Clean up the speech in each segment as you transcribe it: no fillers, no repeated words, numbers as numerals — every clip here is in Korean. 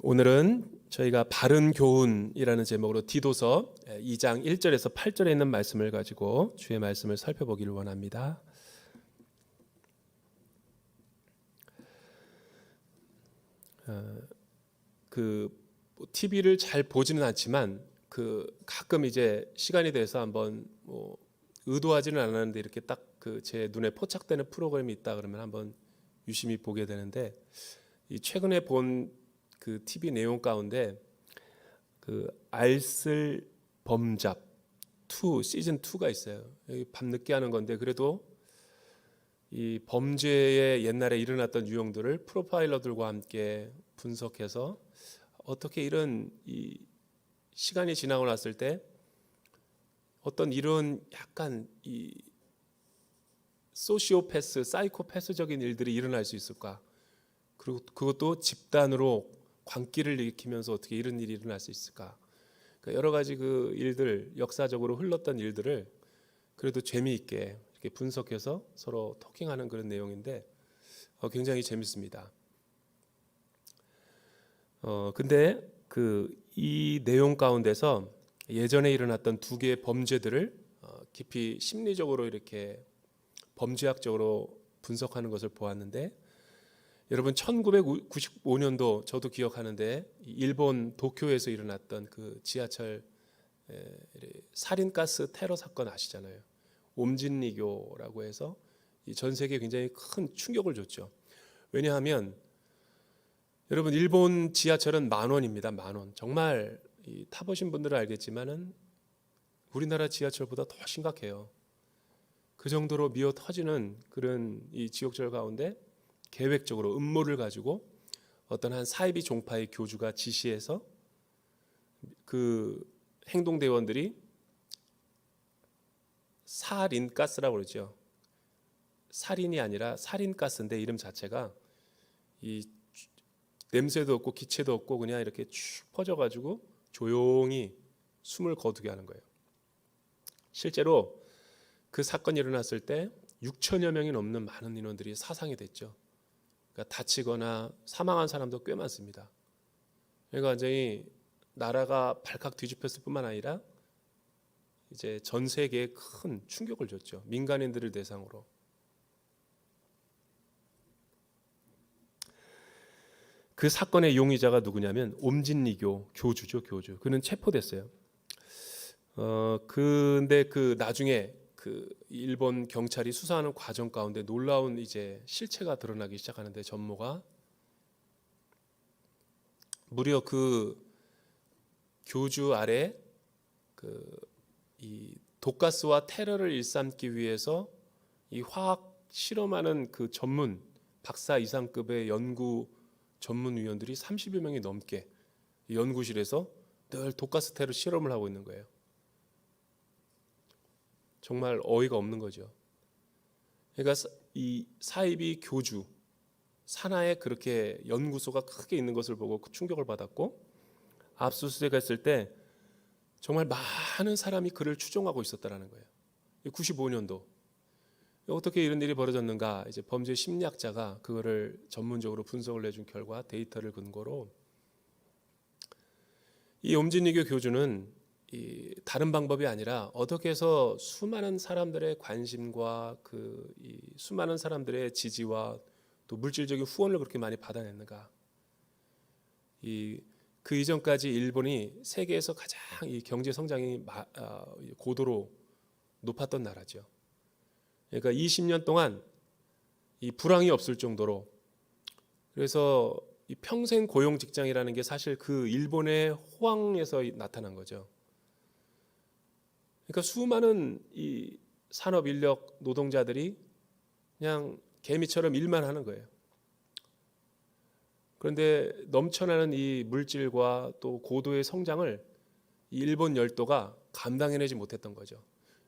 오늘은 저희가 바른 교훈이라는 제목으로 디도서 2장 1절에서 8절에 있는 말씀을 가지고 주의 말씀을 살펴보기를 원합니다. TV를 잘 보지는 않지만 가끔 이제 시간이 돼서 한번 의도하지는 않았는데 이렇게 딱 제 눈에 포착되는 프로그램이 있다 그러면 한번 유심히 보게 되는데, 이 최근에 본 TV 내용 가운데 알쓸 범잡 2 시즌 2가 있어요. 여기 밤늦게 하는 건데 그래도 이 범죄의 옛날에 일어났던 유형들을 프로파일러들과 함께 분석해서 어떻게 이런 이 시간이 지나고 났을 때 어떤 이런 약간 이 소시오패스, 사이코패스적인 일들이 일어날 수 있을까? 그리고 그것도 집단으로 광기를 일으키면서 어떻게 이런 일이 일어날 수 있을까? 그러니까 여러 가지 일들, 역사적으로 흘렀던 일들을 그래도 재미있게 이렇게 분석해서 서로 토킹하는 그런 내용인데 굉장히 재밌습니다. 근데 이 내용 가운데서 예전에 일어났던 두 개의 범죄들을 깊이 심리적으로 이렇게 범죄학적으로 분석하는 것을 보았는데, 여러분 1995년도 저도 기억하는데 일본 도쿄에서 일어났던 지하철 살인가스 테러 사건 아시잖아요. 옴진리교라고 해서 전 세계에 굉장히 큰 충격을 줬죠. 왜냐하면 여러분 일본 지하철은 10,000원입니다. 10,000원. 정말 타보신 분들은 알겠지만은 우리나라 지하철보다 더 심각해요. 그 정도로 미어 터지는 그런 이 지옥철 가운데 계획적으로 음모를 가지고 어떤 한 사이비 종파의 교주가 지시해서 행동대원들이 살인가스라고 그러죠. 살인이 아니라 살인가스인데 이름 자체가 이 냄새도 없고 기체도 없고 그냥 이렇게 쭉 퍼져가지고 조용히 숨을 거두게 하는 거예요. 실제로 그 사건이 일어났을 때 6천여 명이 넘는 많은 인원들이 사상이 됐죠. 그러니까 다치거나 사망한 사람도 꽤 많습니다. 그러니까 완전히 나라가 발칵 뒤집혔을 뿐만 아니라 이제 전 세계에 큰 충격을 줬죠. 민간인들을 대상으로. 그 사건의 용의자가 누구냐면 옴진리교 교주죠, 교주. 그는 체포됐어요. 근데 나중에 일본 경찰이 수사하는 과정 가운데 놀라운 이제 실체가 드러나기 시작하는데, 전모가 무려 교주 아래 이 독가스와 테러를 일삼기 위해서 이 화학 실험하는 전문 박사 이상급의 연구 전문위원들이 30여 명이 넘게 연구실에서 늘 독가스 테러 실험을 하고 있는 거예요. 정말 어이가 없는 거죠. 그러니까 이 사이비 교주 산하에 그렇게 연구소가 크게 있는 것을 보고 충격을 받았고, 압수수색했을 때 정말 많은 사람이 그를 추종하고 있었다라는 거예요. 95년도 어떻게 이런 일이 벌어졌는가? 이제 범죄 심리학자가 그거를 전문적으로 분석을 해준 결과, 데이터를 근거로 이 옴진리교 교주는 다른 방법이 아니라 어떻게 해서 수많은 사람들의 관심과 수많은 사람들의 지지와 또 물질적인 후원을 그렇게 많이 받아냈는가? 그 이전까지 일본이 세계에서 가장 이 경제 성장이 고도로 높았던 나라죠. 그러니까 20년 동안 이 불황이 없을 정도로, 그래서 이 평생 고용 직장이라는 게 사실 일본의 호황에서 나타난 거죠. 그러니까 수많은 이 산업 인력 노동자들이 그냥 개미처럼 일만 하는 거예요. 그런데 넘쳐나는 이 물질과 또 고도의 성장을 이 일본 열도가 감당해내지 못했던 거죠.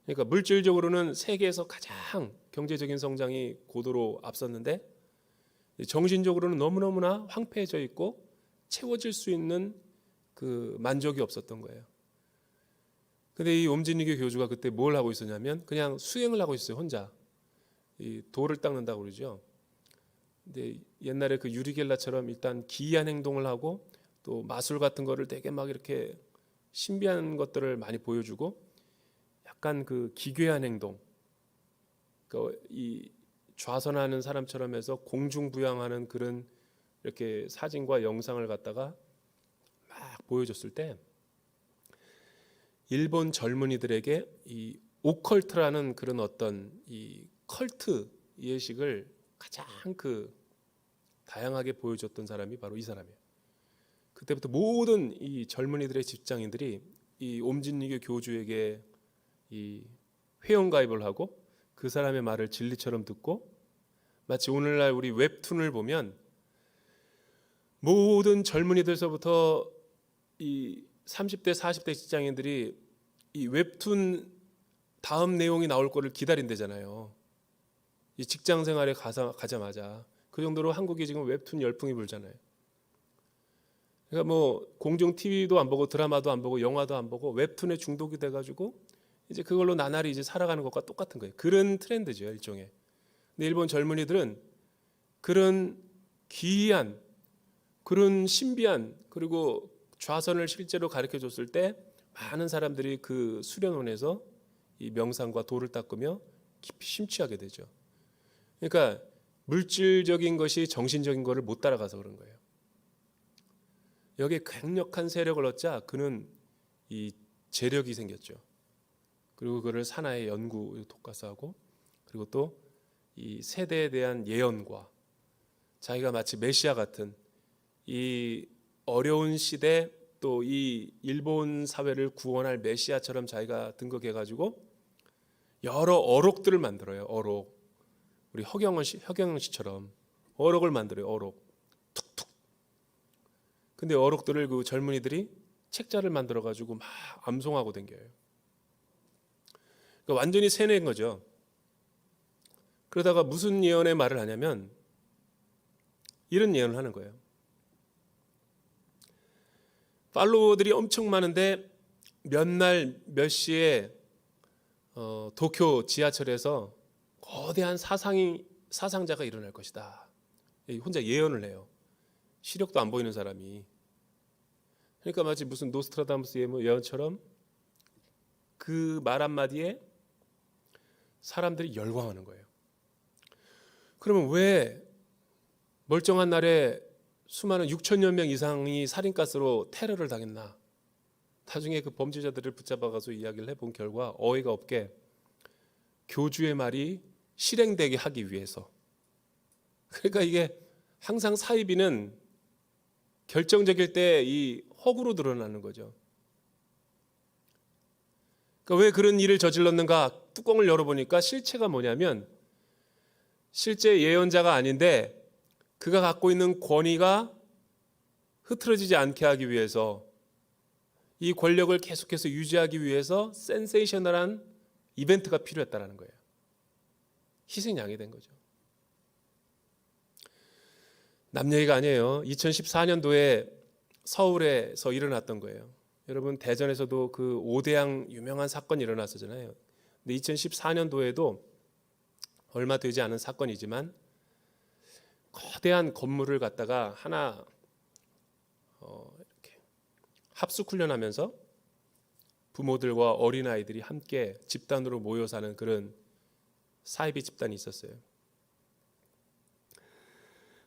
그러니까 물질적으로는 세계에서 가장 경제적인 성장이 고도로 앞섰는데, 정신적으로는 너무너무나 황폐해져 있고 채워질 수 있는 만족이 없었던 거예요. 근데 이 옴진리교 교주가 그때 뭘 하고 있었냐면 그냥 수행을 하고 있어요. 혼자 이 돌을 닦는다고 그러죠. 근데 옛날에 유리겔라처럼 일단 기이한 행동을 하고 또 마술 같은 거를 되게 막 이렇게 신비한 것들을 많이 보여주고 약간 그 기괴한 행동, 그러니까 이 좌선하는 사람처럼 해서 공중부양하는 그런 이렇게 사진과 영상을 갖다가 막 보여줬을 때 일본 젊은이들에게 이 오컬트라는 그런 어떤 이 컬트 예식을 가장 그 다양하게 보여줬던 사람이 바로 이 사람이에요. 그때부터 모든 이 젊은이들의 직장인들이 이 옴진리교 교주에게 이 회원가입을 하고 그 사람의 말을 진리처럼 듣고, 마치 오늘날 우리 웹툰을 보면 모든 젊은이들서부터 이 30대 40대 직장인들이 이 웹툰 다음 내용이 나올 거를 기다린대잖아요. 이 직장 생활에 가자마자 그 정도로 한국이 지금 웹툰 열풍이 불잖아요. 그러니까 뭐 공중 TV도 안 보고 드라마도 안 보고 영화도 안 보고 웹툰에 중독이 돼가지고 이제 그걸로 나날이 이제 살아가는 것과 똑같은 거예요. 그런 트렌드죠, 일종의. 근데 일본 젊은이들은 그런 기이한, 그런 신비한, 그리고 좌선을 실제로 가르쳐 줬을 때 많은 사람들이 그 수련원에서 이 명상과 도를 닦으며 깊이 심취하게 되죠. 그러니까 물질적인 것이 정신적인 것을 못 따라가서 그런 거예요. 여기에 강력한 세력을 얻자 그는 이 재력이 생겼죠. 그리고 그를 산하의 연구 독과사하고, 그리고 또 이 세대에 대한 예언과 자기가 마치 메시아 같은 이 어려운 시대, 또 이 일본 사회를 구원할 메시아처럼 자기가 등극해가지고 여러 어록들을 만들어요. 어록. 우리 허경영 씨처럼 어록을 만들어요. 어록. 툭툭. 근데 어록들을 그 젊은이들이 책자를 만들어가지고 막 암송하고 댕겨요. 그러니까 완전히 세뇌인 거죠. 그러다가 무슨 예언의 말을 하냐면 이런 예언을 하는 거예요. 팔로워들이 엄청 많은데 몇 날 몇 시에 도쿄 지하철에서 거대한 사상자가 일어날 것이다. 혼자 예언을 해요. 시력도 안 보이는 사람이. 그러니까 마치 무슨 노스트라다무스 예언처럼 그 말 한마디에 사람들이 열광하는 거예요. 그러면 왜 멀쩡한 날에 수많은 6천여 명 이상이 살인가스로 테러를 당했나? 나중에 그 범죄자들을 붙잡아가서 이야기를 해본 결과 어이가 없게 교주의 말이 실행되게 하기 위해서. 그러니까 이게 항상 사이비는 결정적일 때 이 허구로 드러나는 거죠. 그러니까 왜 그런 일을 저질렀는가? 뚜껑을 열어보니까 실체가 뭐냐면 실제 예언자가 아닌데 그가 갖고 있는 권위가 흐트러지지 않게 하기 위해서, 이 권력을 계속해서 유지하기 위해서 센세이셔널한 이벤트가 필요했다는 거예요. 희생양이 된 거죠. 남 얘기가 아니에요. 2014년도에 서울에서 일어났던 거예요. 여러분 대전에서도 그 오대양 유명한 사건이 일어났었잖아요. 근데 2014년도에도 얼마 되지 않은 사건이지만 거대한 건물을 갖다가 하나 이렇게 합숙 훈련하면서 부모들과 어린아이들이 함께 집단으로 모여 사는 그런 사이비 집단이 있었어요.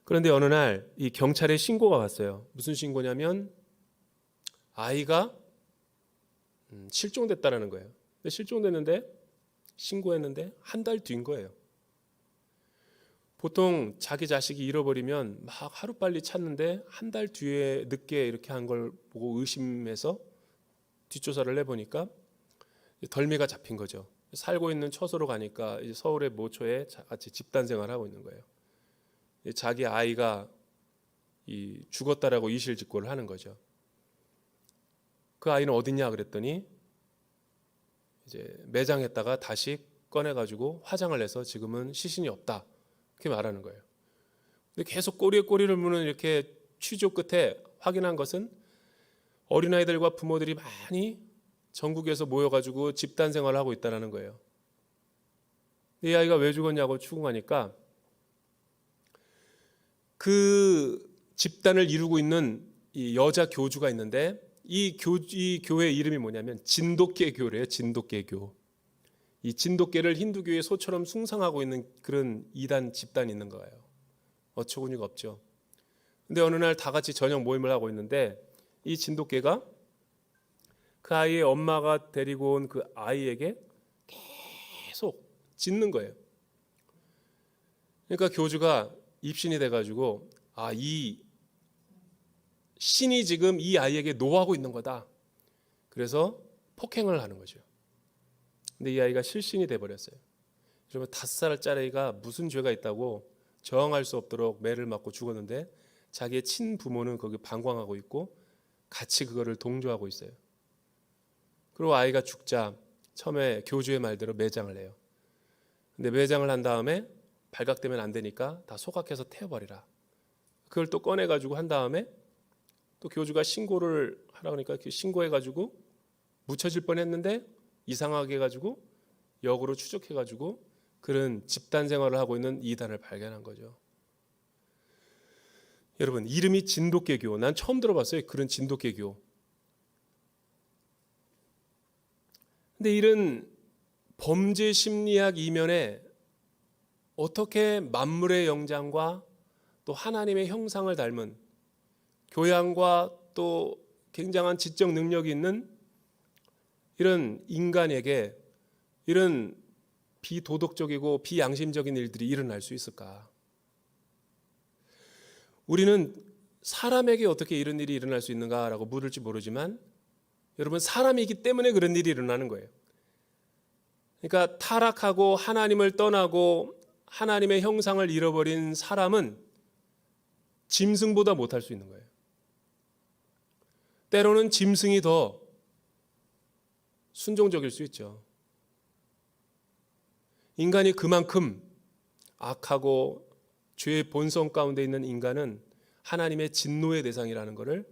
그런데 어느 날 이 경찰에 신고가 왔어요. 무슨 신고냐면 아이가 실종됐다는 거예요. 근데 실종됐는데 신고했는데 한 달 뒤인 거예요. 보통 자기 자식이 잃어버리면 막 하루빨리 찾는데 한 달 뒤에 늦게 이렇게 한 걸 보고 의심해서 뒷조사를 해보니까 덜미가 잡힌 거죠. 살고 있는 처소로 가니까 이제 서울의 모초에 같이 집단 생활하고 있는 거예요. 자기 아이가 죽었다라고 이실직고를 하는 거죠. 그 아이는 어딨냐 그랬더니 이제 매장했다가 다시 꺼내가지고 화장을 해서 지금은 시신이 없다, 그렇게 말하는 거예요. 근데 계속 꼬리에 꼬리를 무는 이렇게 취조 끝에 확인한 것은 어린아이들과 부모들이 많이 전국에서 모여가지고 집단 생활을 하고 있다는 거예요. 이 아이가 왜 죽었냐고 추궁하니까 그 집단을 이루고 있는 이 여자 교주가 있는데 이 교회 이름이 뭐냐면 진돗개 교래요. 진돗개 교. 이 진돗개를 힌두교의 소처럼 숭상하고 있는 그런 이단 집단이 있는 거예요. 어처구니가 없죠. 근데 어느 날 다 같이 저녁 모임을 하고 있는데 이 진돗개가 그 아이의 엄마가 데리고 온 그 아이에게 계속 짖는 거예요. 그러니까 교주가 입신이 돼가지고 이 신이 지금 이 아이에게 노하고 있는 거다. 그래서 폭행을 하는 거죠. 근데 이 아이가 실신이 돼버렸어요. 여러분 5살짜리가 무슨 죄가 있다고 저항할 수 없도록 매를 맞고 죽었는데 자기의 친부모는 거기 방광하고 있고 같이 그거를 동조하고 있어요. 그리고 아이가 죽자 처음에 교주의 말대로 매장을 해요. 근데 매장을 한 다음에 발각되면 안 되니까 다 소각해서 태워버리라. 그걸 또 꺼내가지고 한 다음에 또 교주가 신고를 하라 그러니까 신고해가지고 묻혀질 뻔했는데 이상하게 해가지고 역으로 추적해가지고 그런 집단 생활을 하고 있는 이단을 발견한 거죠. 여러분 이름이 진돗개교. 난 처음 들어봤어요. 그런 진돗개교. 근데 이런 범죄 심리학 이면에 어떻게 만물의 영장과 또 하나님의 형상을 닮은 교양과 또 굉장한 지적 능력이 있는 이런 인간에게 이런 비도덕적이고 비양심적인 일들이 일어날 수 있을까? 우리는 사람에게 어떻게 이런 일이 일어날 수 있는가라고 물을지 모르지만 여러분 사람이기 때문에 그런 일이 일어나는 거예요. 그러니까 타락하고 하나님을 떠나고 하나님의 형상을 잃어버린 사람은 짐승보다 못할 수 있는 거예요. 때로는 짐승이 더 순종적일 수 있죠. 인간이 그만큼 악하고 죄의 본성 가운데 있는 인간은 하나님의 진노의 대상이라는 것을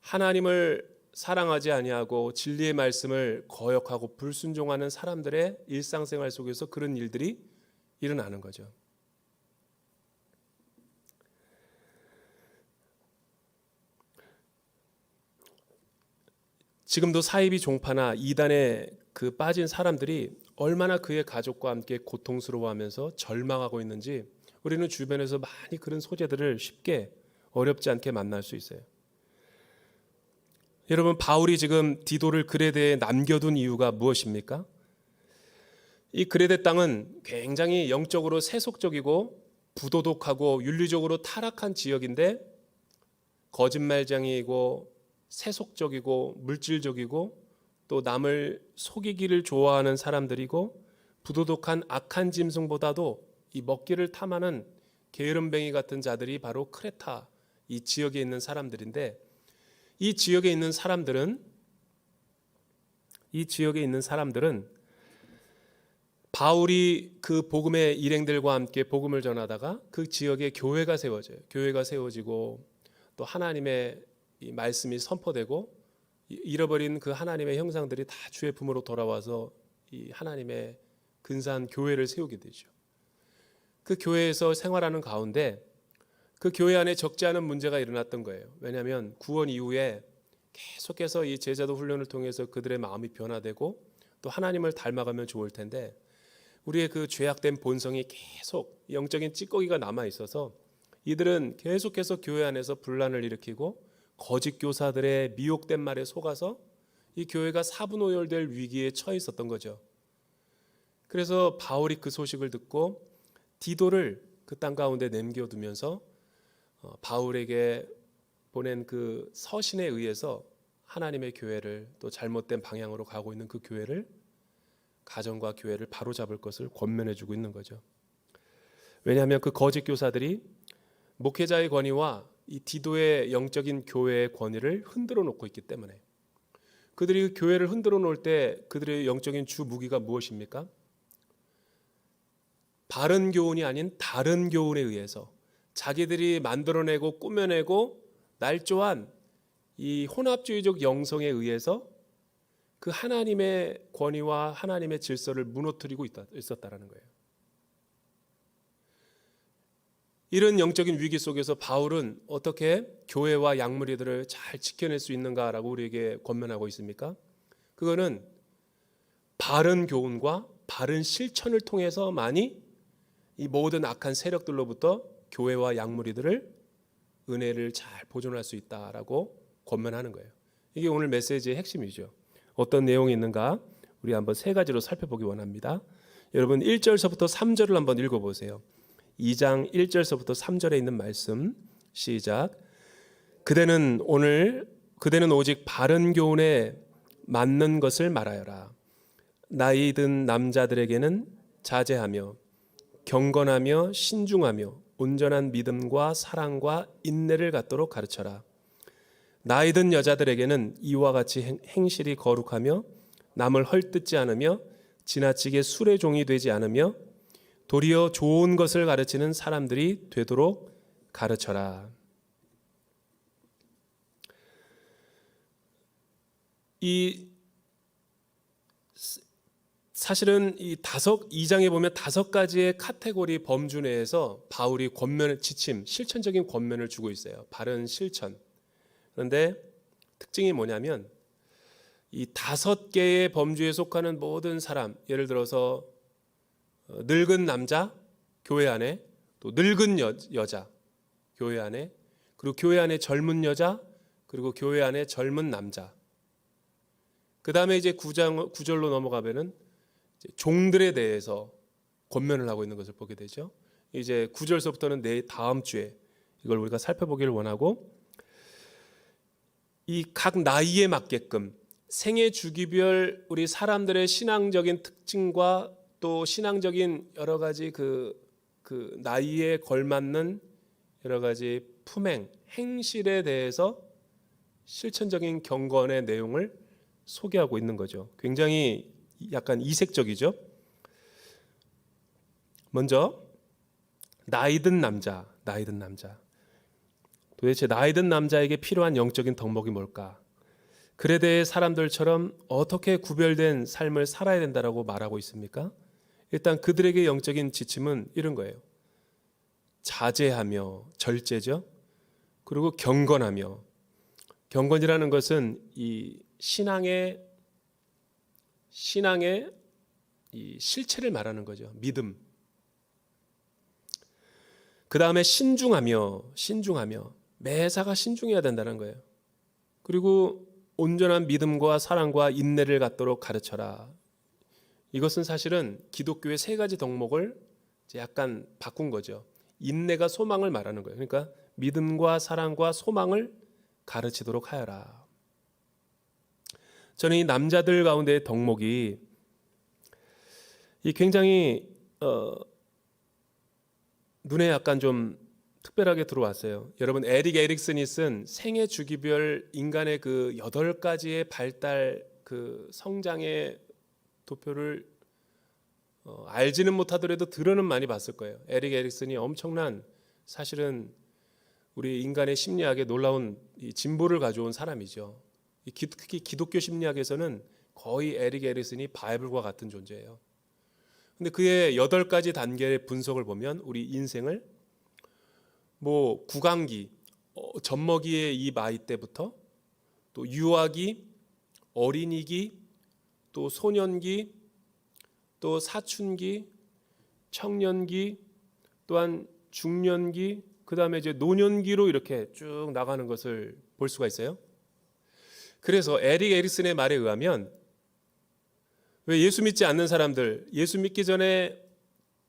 하나님을 사랑하지 아니하고 진리의 말씀을 거역하고 불순종하는 사람들의 일상생활 속에서 그런 일들이 일어나는 거죠. 지금도 사이비 종파나 이단에 그 빠진 사람들이 얼마나 그의 가족과 함께 고통스러워하면서 절망하고 있는지 우리는 주변에서 많이 그런 소재들을 쉽게 어렵지 않게 만날 수 있어요. 여러분 바울이 지금 디도를 그레데에 남겨둔 이유가 무엇입니까? 이 그레데 땅은 굉장히 영적으로 세속적이고 부도덕하고 윤리적으로 타락한 지역인데 거짓말쟁이이고 세속적이고 물질적이고 또 남을 속이기를 좋아하는 사람들이고 부도덕한 악한 짐승보다도 이 먹기를 탐하는 게으름뱅이 같은 자들이 바로 크레타 이 지역에 있는 사람들인데 이 지역에 있는 사람들은 바울이 그 복음의 일행들과 함께 복음을 전하다가 그 지역에 교회가 세워져요. 교회가 세워지고 또 하나님의 이 말씀이 선포되고 잃어버린 그 하나님의 형상들이 다 주의 품으로 돌아와서 이 하나님의 근사한 교회를 세우게 되죠. 그 교회에서 생활하는 가운데 그 교회 안에 적지 않은 문제가 일어났던 거예요. 왜냐하면 구원 이후에 계속해서 이 제자도 훈련을 통해서 그들의 마음이 변화되고 또 하나님을 닮아가면 좋을 텐데 우리의 그 죄악된 본성이 계속 영적인 찌꺼기가 남아 있어서 이들은 계속해서 교회 안에서 분란을 일으키고 거짓 교사들의 미혹된 말에 속아서 이 교회가 사분오열될 위기에 처해 있었던 거죠. 그래서 바울이 그 소식을 듣고 디도를 그 땅 가운데 남겨두면서 바울에게 보낸 그 서신에 의해서 하나님의 교회를 또 잘못된 방향으로 가고 있는 그 교회를 가정과 교회를 바로잡을 것을 권면해주고 있는 거죠. 왜냐하면 그 거짓 교사들이 목회자의 권위와 이 디도의 영적인 교회의 권위를 흔들어 놓고 있기 때문에 그들이 교회를 흔들어 놓을 때 그들의 영적인 주 무기가 무엇입니까? 바른 교훈이 아닌 다른 교훈에 의해서 자기들이 만들어내고 꾸며내고 날조한 이 혼합주의적 영성에 의해서 그 하나님의 권위와 하나님의 질서를 무너뜨리고 있었다라는 거예요. 이런 영적인 위기 속에서 바울은 어떻게 교회와 양무리들을 잘 지켜낼 수 있는가라고 우리에게 권면하고 있습니까? 그거는 바른 교훈과 바른 실천을 통해서만이 이 모든 악한 세력들로부터 교회와 양무리들을 은혜를 잘 보존할 수 있다라고 권면하는 거예요. 이게 오늘 메시지의 핵심이죠. 어떤 내용이 있는가 우리 한번 세 가지로 살펴보기 원합니다. 여러분 1절서부터 3절을 한번 읽어보세요. 2장 1절서부터 3절에 있는 말씀 시작. 그대는 오직 바른 교훈에 맞는 것을 말하여라. 나이 든 남자들에게는 자제하며 경건하며 신중하며 온전한 믿음과 사랑과 인내를 갖도록 가르쳐라. 나이 든 여자들에게는 이와 같이 행실이 거룩하며 남을 헐뜯지 않으며 지나치게 술의 종이 되지 않으며 도리어 좋은 것을 가르치는 사람들이 되도록 가르쳐라. 사실은 이 2장에 보면 5가지의 카테고리 범주 내에서 바울이 권면을 지침, 실천적인 권면을 주고 있어요. 바른 실천. 그런데 특징이 뭐냐면 이 5개의 범주에 속하는 모든 사람, 예를 들어서 늙은 남자 교회 안에, 또 늙은 여자 교회 안에, 그리고 교회 안에 젊은 여자, 그리고 교회 안에 젊은 남자. 그 다음에 이제 9절로 넘어가면은 종들에 대해서 권면을 하고 있는 것을 보게 되죠. 이제 9절서부터는 다음 주에 이걸 우리가 살펴보기를 원하고, 이 각 나이에 맞게끔 생애 주기별 우리 사람들의 신앙적인 특징과 또 신앙적인 여러 가지 그 나이에 걸맞는 여러 가지 품행, 행실에 대해서 실천적인 경건의 내용을 소개하고 있는 거죠. 굉장히 약간 이색적이죠. 먼저 나이 든 남자. 도대체 나이 든 남자에게 필요한 영적인 덕목이 뭘까? 그에 대해 사람들처럼 어떻게 구별된 삶을 살아야 된다라고 말하고 있습니까? 일단 그들에게 영적인 지침은 이런 거예요. 자제하며, 절제죠. 그리고 경건하며. 경건이라는 것은 이 신앙의 이 실체를 말하는 거죠. 믿음. 그 다음에 신중하며 매사가 신중해야 된다는 거예요. 그리고 온전한 믿음과 사랑과 인내를 갖도록 가르쳐라. 이것은 사실은 기독교의 3가지 덕목을 약간 바꾼 거죠. 인내가 소망을 말하는 거예요. 그러니까 믿음과 사랑과 소망을 가르치도록 하여라. 저는 이 남자들 가운데의 덕목이 굉장히 눈에 약간 좀 특별하게 들어왔어요. 여러분 에릭 에릭슨이 쓴 생애 주기별 인간의 그 8가지의 발달 그 성장의 도표를 알지는 못하더라도 들어는 많이 봤을 거예요. 에릭 에릭슨이 엄청난 사실은 우리 인간의 심리학에 놀라운 이 진보를 가져온 사람이죠. 특히 기독교 심리학에서는 거의 에릭 에릭슨이 바이블과 같은 존재예요. 근데 그의 8가지 단계의 분석을 보면 우리 인생을 뭐 구강기, 젖먹이의 이 나이 때부터 또 유아기, 어린이기, 또 소년기, 또 사춘기, 청년기, 또한 중년기, 그 다음에 이제 노년기로 이렇게 쭉 나가는 것을 볼 수가 있어요. 그래서 에릭 에릭슨의 말에 의하면 왜 예수 믿지 않는 사람들, 예수 믿기 전에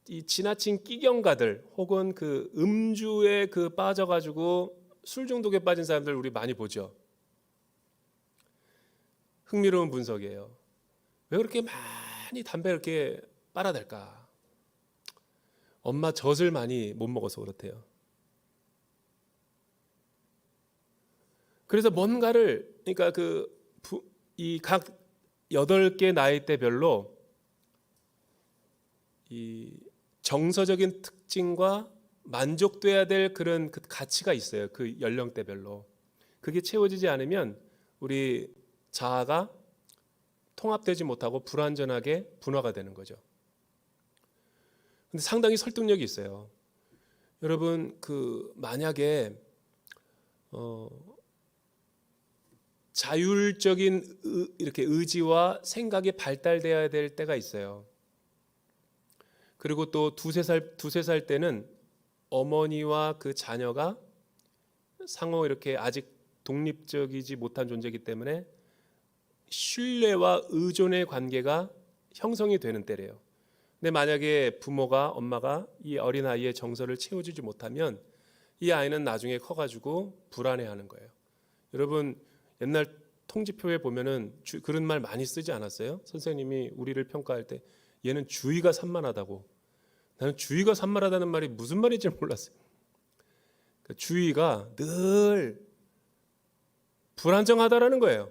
이 지나친 끼경가들 혹은 그 음주에 빠져가지고 술 중독에 빠진 사람들 우리 많이 보죠. 흥미로운 분석이에요. 왜 그렇게 많이 담배 이렇게 빨아댈까? 엄마 젖을 많이 못 먹어서 그렇대요. 그래서 뭔가를 그러니까 이 각 8개 나이대별로 이 정서적인 특징과 만족돼야 될 그런 그 가치가 있어요. 그 연령대별로. 그게 채워지지 않으면 우리 자아가 통합되지 못하고 불완전하게 분화가 되는 거죠. 근데 상당히 설득력이 있어요. 여러분 만약에 자율적인 이렇게 의지와 생각이 발달되어야 될 때가 있어요. 그리고 또 두세 살 때는 어머니와 그 자녀가 상호 이렇게 아직 독립적이지 못한 존재이기 때문에 신뢰와 의존의 관계가 형성이 되는 때래요. 근데 만약에 부모가 엄마가 이 어린아이의 정서를 채워주지 못하면 이 아이는 나중에 커가지고 불안해하는 거예요. 여러분 옛날 통지표에 보면은 그런 말 많이 쓰지 않았어요? 선생님이 우리를 평가할 때 얘는 주의가 산만하다고. 나는 주의가 산만하다는 말이 무슨 말인지 몰랐어요. 주의가 늘 불안정하다라는 거예요.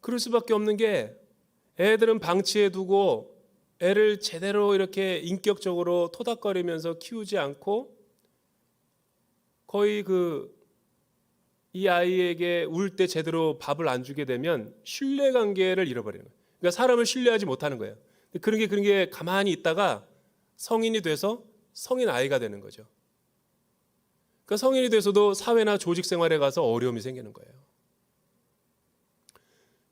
그럴 수밖에 없는 게 애들은 방치해 두고 애를 제대로 이렇게 인격적으로 토닥거리면서 키우지 않고 거의 이 아이에게 울 때 제대로 밥을 안 주게 되면 신뢰관계를 잃어버리는 거예요. 그러니까 사람을 신뢰하지 못하는 거예요. 그런 게 가만히 있다가 성인이 돼서 성인 아이가 되는 거죠. 그러니까 성인이 돼서도 사회나 조직 생활에 가서 어려움이 생기는 거예요.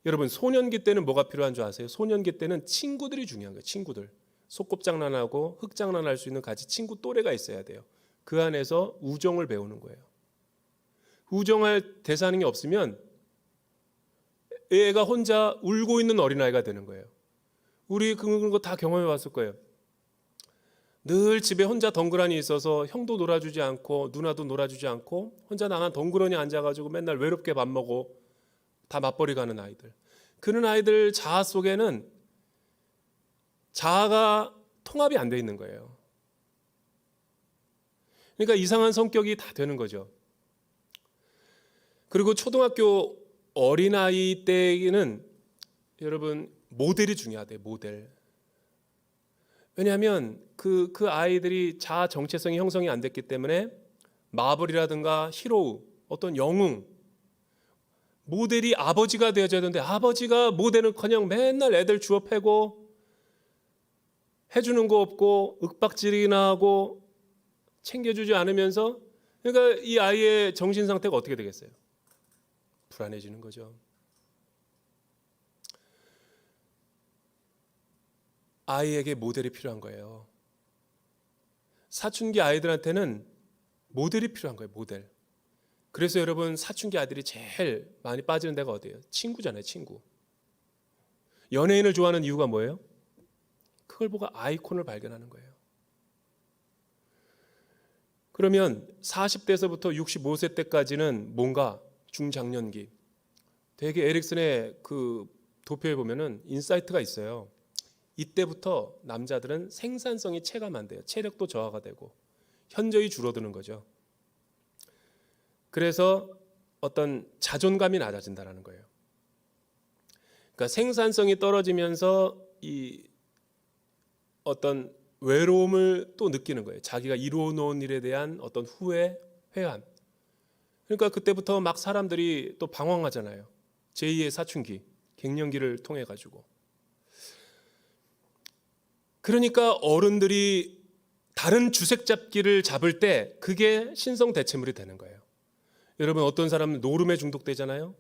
여러분 소년기 때는 뭐가 필요한 줄 아세요? 소년기 때는 친구들이 중요한 거예요. 친구들. 소꿉장난하고 흙장난할 수 있는 같이 친구 또래가 있어야 돼요. 그 안에서 우정을 배우는 거예요. 우정할 대상이 없으면 애가 혼자 울고 있는 어린아이가 되는 거예요. 우리 그런 거 다 경험해 봤을 거예요. 늘 집에 혼자 덩그러니 있어서 형도 놀아주지 않고 누나도 놀아주지 않고 혼자 나만 덩그러니 앉아가지고 맨날 외롭게 밥 먹어 다 맞벌이 가는 아이들. 그런 아이들 자아 속에는 자아가 통합이 안 돼 있는 거예요. 그러니까 이상한 성격이 다 되는 거죠. 그리고 초등학교 어린아이 때에는 여러분 모델이 중요하대요. 모델. 왜냐하면 그 아이들이 자아 정체성이 형성이 안 됐기 때문에 마블이라든가 히로우, 어떤 영웅, 모델이 아버지가 되어줘야 되는데 아버지가 모델은커녕 맨날 애들 주워 패고 해주는 거 없고 윽박지르기나 하고 챙겨주지 않으면서 그러니까 이 아이의 정신 상태가 어떻게 되겠어요? 불안해지는 거죠. 아이에게 모델이 필요한 거예요. 사춘기 아이들한테는 모델이 필요한 거예요. 모델. 그래서 여러분 사춘기 아이들이 제일 많이 빠지는 데가 어디예요? 친구잖아요. 친구. 연예인을 좋아하는 이유가 뭐예요? 그걸 보고 아이콘을 발견하는 거예요. 그러면 40대에서부터 65세 때까지는 뭔가 중장년기. 되게 에릭슨의 도표에 보면은 인사이트가 있어요. 이때부터 남자들은 생산성이 체감한대요. 체력도 저하가 되고 현저히 줄어드는 거죠. 그래서 어떤 자존감이 낮아진다는 거예요. 그러니까 생산성이 떨어지면서 이 어떤 외로움을 또 느끼는 거예요. 자기가 이루어 놓은 일에 대한 어떤 후회, 회한. 그러니까 그때부터 막 사람들이 또 방황하잖아요. 제2의 사춘기, 갱년기를 통해 가지고. 그러니까 어른들이 다른 주색 잡기를 잡을 때 그게 신성 대체물이 되는 거예요. 여러분 어떤 사람은 노름에 중독되잖아요.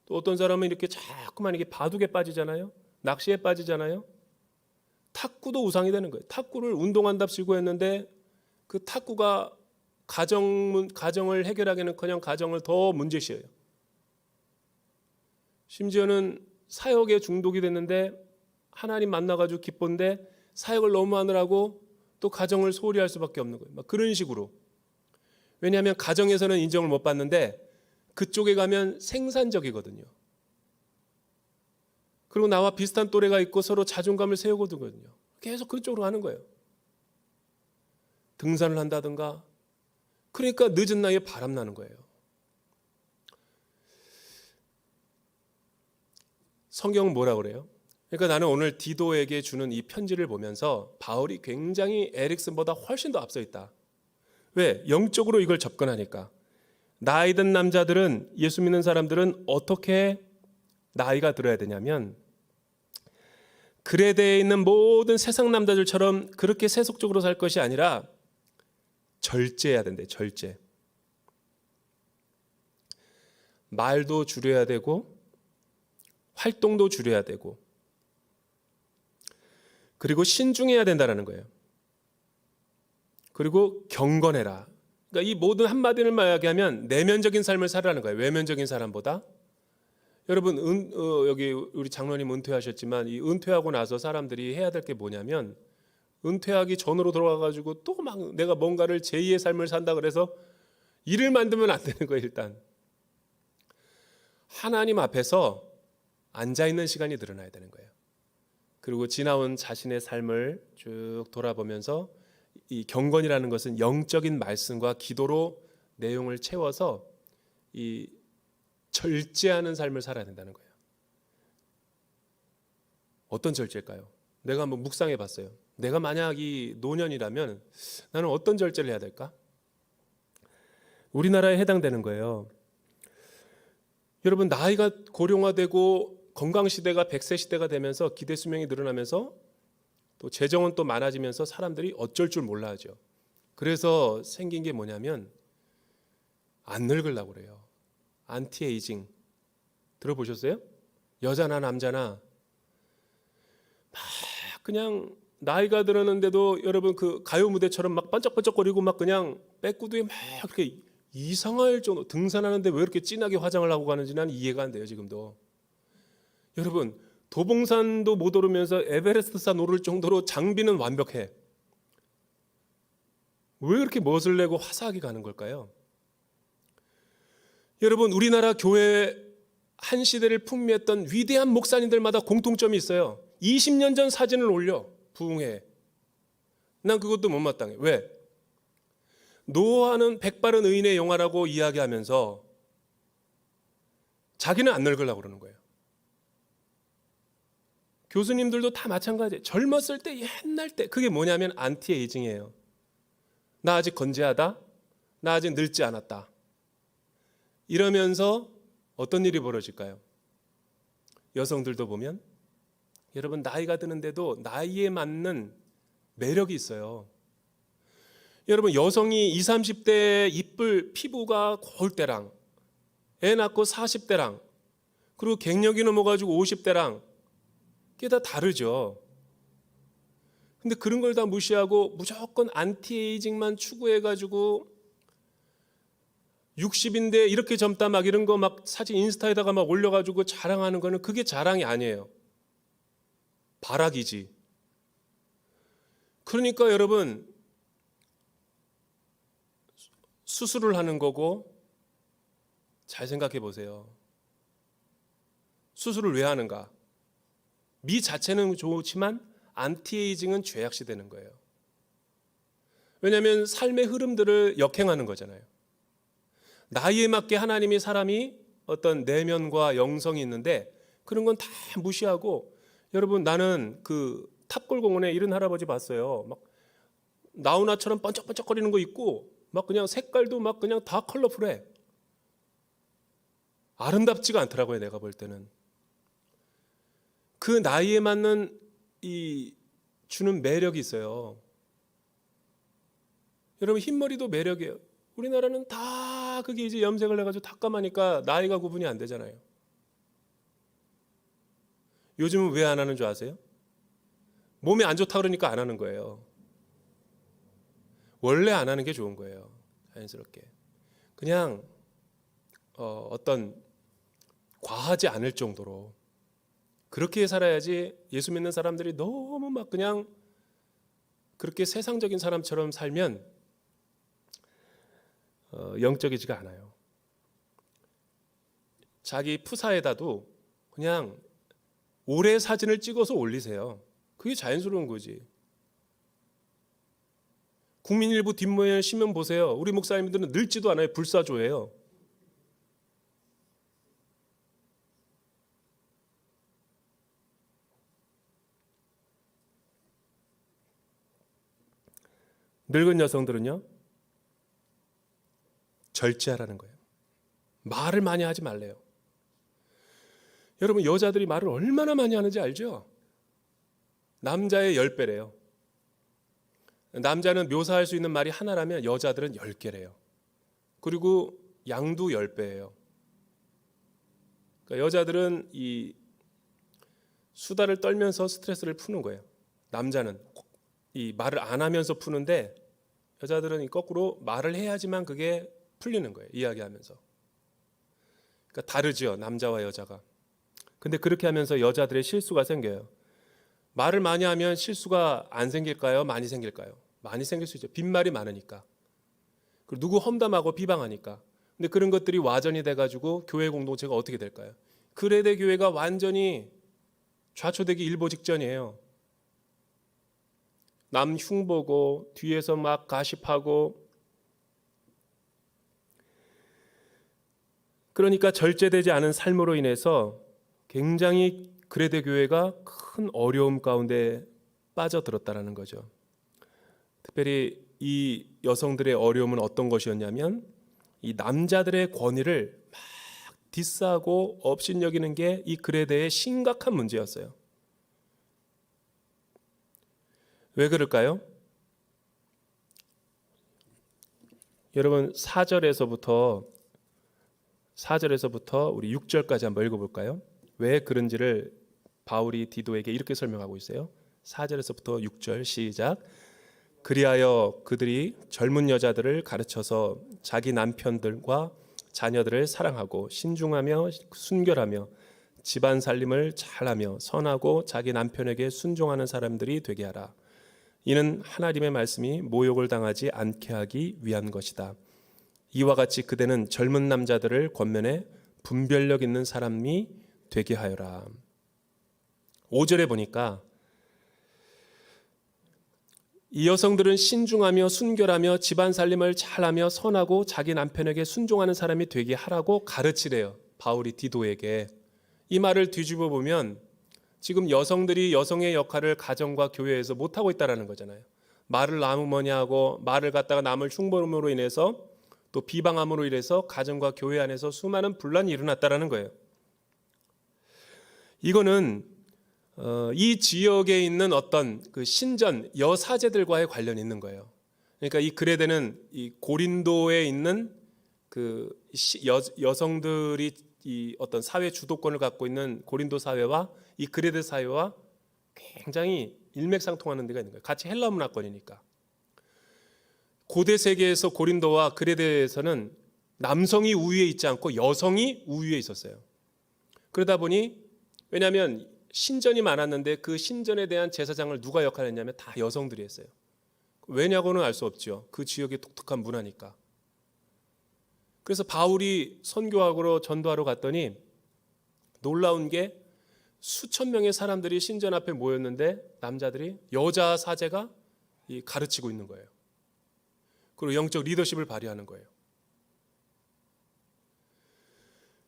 또 어떤 사람은 이렇게 자꾸만 이게 바둑에 빠지잖아요. 낚시에 빠지잖아요. 탁구도 우상이 되는 거예요. 탁구를 운동한답시고 했는데 그 탁구가 가정을 해결하기는커녕 가정을 더 문제시해요. 심지어는 사역에 중독이 됐는데 하나님 만나가지고 기쁜데 사역을 너무 하느라고 또 가정을 소홀히 할 수밖에 없는 거예요. 막 그런 식으로. 왜냐하면 가정에서는 인정을 못 받는데 그쪽에 가면 생산적이거든요. 그리고 나와 비슷한 또래가 있고 서로 자존감을 세우거든요. 계속 그쪽으로 가는 거예요. 등산을 한다든가. 그러니까 늦은 나이에 바람나는 거예요. 성경은 뭐라 그래요? 그러니까 나는 오늘 디도에게 주는 이 편지를 보면서 바울이 굉장히 에릭슨보다 훨씬 더 앞서 있다. 왜? 영적으로 이걸 접근하니까. 나이 든 남자들은, 예수 믿는 사람들은 어떻게 나이가 들어야 되냐면 그레데에 있는 모든 세상 남자들처럼 그렇게 세속적으로 살 것이 아니라 절제해야 된대. 절제. 말도 줄여야 되고 활동도 줄여야 되고 그리고 신중해야 된다는 거예요. 그리고 경건해라. 그러니까 이 모든 한마디를 이야기하면 내면적인 삶을 살아라는 거예요. 외면적인 사람보다. 여러분 여기 우리 장로님 은퇴하셨지만 이 은퇴하고 나서 사람들이 해야 될 게 뭐냐면 은퇴하기 전으로 돌아가가지고 또 막 내가 뭔가를 제2의 삶을 산다 그래서 일을 만들면 안 되는 거예요. 일단 하나님 앞에서 앉아있는 시간이 늘어나야 되는 거예요. 그리고 지나온 자신의 삶을 쭉 돌아보면서 이 경건이라는 것은 영적인 말씀과 기도로 내용을 채워서 이 절제하는 삶을 살아야 된다는 거예요. 어떤 절제일까요? 내가 한번 묵상해 봤어요. 내가 만약 이 노년이라면 나는 어떤 절제를 해야 될까? 우리나라에 해당되는 거예요. 여러분 나이가 고령화되고 건강시대가 100세 시대가 되면서 기대 수명이 늘어나면서 또 재정은 또 많아지면서 사람들이 어쩔 줄 몰라 하죠. 그래서 생긴 게 뭐냐면 안 늙으려고 그래요. 안티에이징 들어보셨어요? 여자나 남자나 막 그냥 나이가 들었는데도 여러분 그 가요 무대처럼 막 반짝반짝거리고 막 그냥 백구두에 막 그렇게 이상할 정도 등산하는데 왜 이렇게 진하게 화장을 하고 가는지 난 이해가 안 돼요. 지금도 여러분 도봉산도 못 오르면서 에베레스트산 오를 정도로 장비는 완벽해. 왜 이렇게 멋을 내고 화사하게 가는 걸까요? 여러분 우리나라 교회 한 시대를 풍미했던 위대한 목사님들마다 공통점이 있어요. 20년 전 사진을 올려 부흥회. 난 그것도 못마땅해. 왜? 노아는 백발은 의인의 영화라고 이야기하면서 자기는 안 늙으려고 그러는 거예요. 교수님들도 다 마찬가지예요. 젊었을 때 옛날 때 그게 뭐냐면 안티에이징이에요. 나 아직 건재하다. 나 아직 늙지 않았다. 이러면서 어떤 일이 벌어질까요? 여성들도 보면 여러분 나이가 드는데도 나이에 맞는 매력이 있어요. 여러분 여성이 20, 30대 이쁠 피부가 고울 때랑 애 낳고 40대랑 그리고 갱년기 넘어가지고 50대랑 그게 다 다르죠. 근데 그런 걸 다 무시하고 무조건 안티에이징만 추구해가지고 60인데 이렇게 젊다 막 이런 거 막 사진 인스타에다가 막 올려가지고 자랑하는 거는 그게 자랑이 아니에요. 발악이지. 그러니까 여러분 수술을 하는 거고 잘 생각해 보세요. 수술을 왜 하는가? 미 자체는 좋지만 안티에이징은 죄악시되는 거예요. 왜냐하면 삶의 흐름들을 역행하는 거잖아요. 나이에 맞게 하나님이 사람이 어떤 내면과 영성이 있는데 그런 건 다 무시하고 여러분 나는 그 탑골공원에 이런 할아버지 봤어요. 막 나훈아처럼 번쩍번쩍거리는 거 있고 막 그냥 색깔도 막 그냥 다 컬러풀해. 아름답지가 않더라고요. 내가 볼 때는. 그 나이에 맞는 이 주는 매력이 있어요. 여러분 흰머리도 매력이에요. 우리나라는 다 그게 이제 염색을 해가지고 다 까마니까 나이가 구분이 안 되잖아요. 요즘은 왜 안 하는 줄 아세요? 몸에 안 좋다 그러니까 안 하는 거예요. 원래 안 하는 게 좋은 거예요. 자연스럽게. 그냥 어떤 과하지 않을 정도로 그렇게 살아야지. 예수 믿는 사람들이 너무 막 그냥 그렇게 세상적인 사람처럼 살면 영적이지가 않아요. 자기 푸사에다도 그냥 올해 사진을 찍어서 올리세요. 그게 자연스러운 거지. 국민일보 뒷모양 신문 보세요. 우리 목사님들은 늙지도 않아요. 불사조예요. 늙은 여성들은요 절제하라는 거예요. 말을 많이 하지 말래요. 여러분 여자들이 말을 얼마나 많이 하는지 알죠? 남자의 10배래요. 남자는 묘사할 수 있는 말이 하나라면 여자들은 10개래요. 그리고 양도 10배예요. 그러니까 여자들은 이 수다를 떨면서 스트레스를 푸는 거예요. 남자는 이 말을 안 하면서 푸는데 여자들은 거꾸로 말을 해야지만 그게 풀리는 거예요. 이야기하면서. 그러니까 다르죠. 남자와 여자가. 근데 그렇게 하면서 여자들의 실수가 생겨요. 말을 많이 하면 실수가 안 생길까요? 많이 생길까요? 많이 생길 수 있죠. 빈말이 많으니까. 그리고 누구 험담하고 비방하니까. 근데 그런 것들이 와전이 돼가지고 교회 공동체가 어떻게 될까요? 그레데 교회가 완전히 좌초되기 일보 직전이에요. 남 흉보고 뒤에서 막 가십하고, 그러니까 절제되지 않은 삶으로 인해서 굉장히 그레데 교회가 큰 어려움 가운데 빠져들었다는 거죠. 특별히 이 여성들의 어려움은 어떤 것이었냐면 이 남자들의 권위를 막 디스하고 업신여기는 게 이 그레데의 심각한 문제였어요. 왜 그럴까요? 여러분 4절에서부터 우리 6절까지 한번 읽어볼까요? 왜 그런지를 바울이 디도에게 이렇게 설명하고 있어요. 4절에서부터 6절 시작. 그리하여 그들이 젊은 여자들을 가르쳐서 자기 남편들과 자녀들을 사랑하고 신중하며 순결하며 집안 살림을 잘하며 선하고 자기 남편에게 순종하는 사람들이 되게 하라. 이는 하나님의 말씀이 모욕을 당하지 않게 하기 위한 것이다. 이와 같이 그대는 젊은 남자들을 권면해 분별력 있는 사람이 되게 하여라. 5절에 보니까 이 여성들은 신중하며 순결하며 집안 살림을 잘하며 선하고 자기 남편에게 순종하는 사람이 되게 하라고 가르치래요. 바울이 디도에게. 이 말을 뒤집어 보면 지금 여성들이 여성의 역할을 가정과 교회에서 못하고 있다는 거잖아요. 말을 너무 많이 하고 말을 갖다가 남을 흉보음으로 인해서 또 비방함으로 인해서 가정과 교회 안에서 수많은 분란이 일어났다는 거예요. 이거는 이 지역에 있는 어떤 그 신전 여사제들과의 관련이 있는 거예요. 그러니까 이 그레데는 이 고린도에 있는 그 여성들이 이 어떤 사회 주도권을 갖고 있는 고린도 사회와 이 그레데 사회와 굉장히 일맥상통하는 데가 있는 거예요. 같이 헬라 문화권이니까. 고대 세계에서 고린도와 그레데에서는 남성이 우위에 있지 않고 여성이 우위에 있었어요. 그러다 보니 왜냐하면 신전이 많았는데 그 신전에 대한 제사장을 누가 역할을 했냐면 다 여성들이 했어요. 왜냐고는 알 수 없죠. 그 지역의 독특한 문화니까. 그래서 바울이 선교하러 전도하러 갔더니 놀라운 게 수천 명의 사람들이 신전 앞에 모였는데 남자들이 여자 사제가 가르치고 있는 거예요. 그리고 영적 리더십을 발휘하는 거예요.